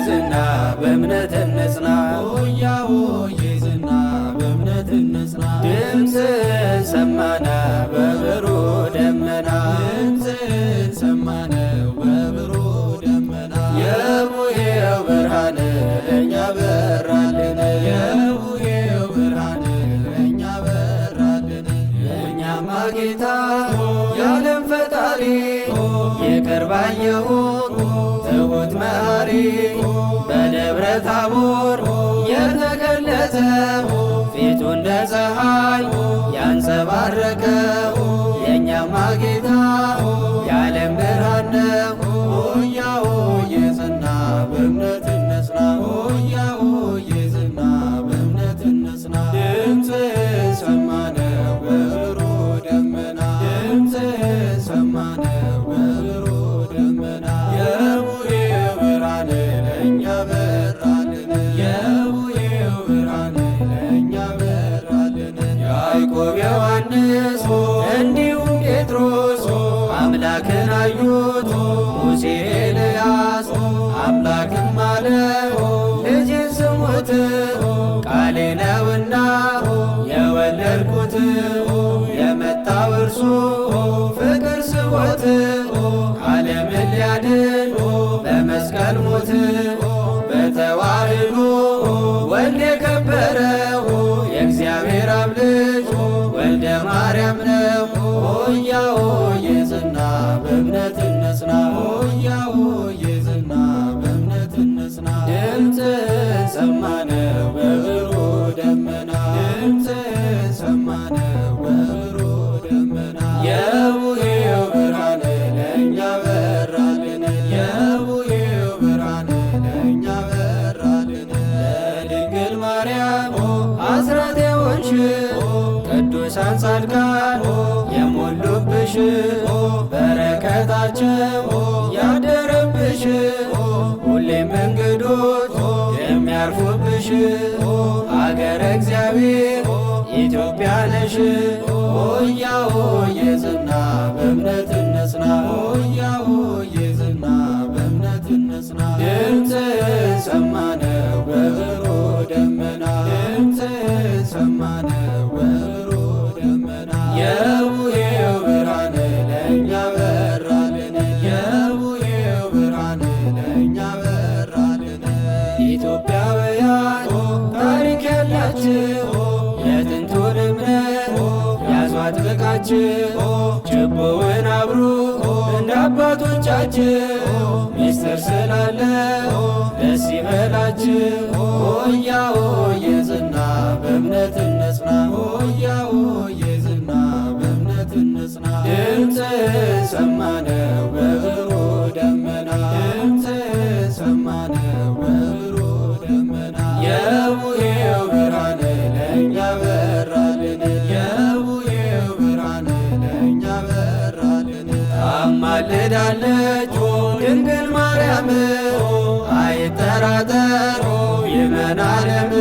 ዝና በእምነት እንጽና ሆያ ሆዬ ዝና በእምነት እንጽና ድምፅን ሰማነ በብሩህ ደመና ድምፅን ሰማነው በብሩህ ደመና የቡሄው ብርሃን ለእኛ በራልን የቡሄው ብርሃን ለእኛ በራልን እኛማ ጌታ የዓለም ፈጣሪ ይቅር ባይ የሆንክ ትሑት መሐሪ በደብረ ታቦር የተገለጸ ፊቱ እንደ ፀሐይ ያንጸባረቀው የእኛማ ጌታ የዓለም ብርሃን ነው። ሆያ ሆዬ ዝና በእምነት እንጽና ሆያ ሆዬ ዝና በእምነት እንጽና ድምፅህን ሰማነው በብሩህ ደመና ድምፅህን ሰማነው በብሩህ ደመና የቡሄው ብርሃን ለእኛ በራልን የቡሄው ብርሃን ለእኛ በራልን ያዕቆብ ዮሐንስ እንዲሁም ጴጥሮስ አምላክን አዩት ሙሴ ኤልያስ አምላክም አለ ልጅን ስሙት ቃሌ ነውና የወለድኩት የመጣው እርሱ ፍቅር ስቦት ዓለምን ሊያድን በመስቀል ሞት በተዋህዶ ወልድ የከበረው የእግዚአብሔር አብ ልጅ ወልደ ማርያም ነው። ሆያ ሆዬ ዝና በእምነት እንጽና ሆያ ሆዬ ዝና በእምነት እንጽና ድምፅህን ሰማነው በብሩህ ደመና ድምፅህን ሰማነው በብሩህ ደመና የቡሄው ብርሃን ለእኛ በራልን የቡሄው ብርሃን ለእኛ በራልን ለድንግል ማርያም አስራት የሆንሽ ቅዱሳን ጻድቃን የሞሉብሽ በረከታቸው ያደረብሽ ሁሌም እንግዶች የሚያርፉብሽ አገረ እግዚአብሔር ኢትዮጵያ ነሽ። ሆያ ሆዬ ዝና በእምነት እንጽና ሆያ ሆዬ ዝና በእምነት እንጽና ድምፅህን ሰማነው በብሩህ ደመና ድምፅህን ሰማነው በብሩህ ደመና የቡሄው ብርሃን ለእኛ በራልን የቡሄው ብርሃን ለእኛ በራልን ኢትዮጵያውያን ታሪክ ያላችሁ የጥንቱን እምነት ያዙ አጥብቃችሁ ችቦውን አብሩ እንደ አባቶቻችሁ ምስጢር ስላለው ደስ ይበላችሁ። ሆያ ሆዬ ዝና በእምነት እንጽና ሆያ ሆዬ ዝና በእምነት እንጽና ድምፅህን ሰማነው በብሩህ ደመና ድምፅህን ሰማነው በብሩህ ደመና የቡሄው ብርሃን ለእኛ በራልን የቡሄው ብርሃን ለእኛ በራልን ታማልዳለች ድንግል ማርያም አይጠራጠሩ ይመን ዓለም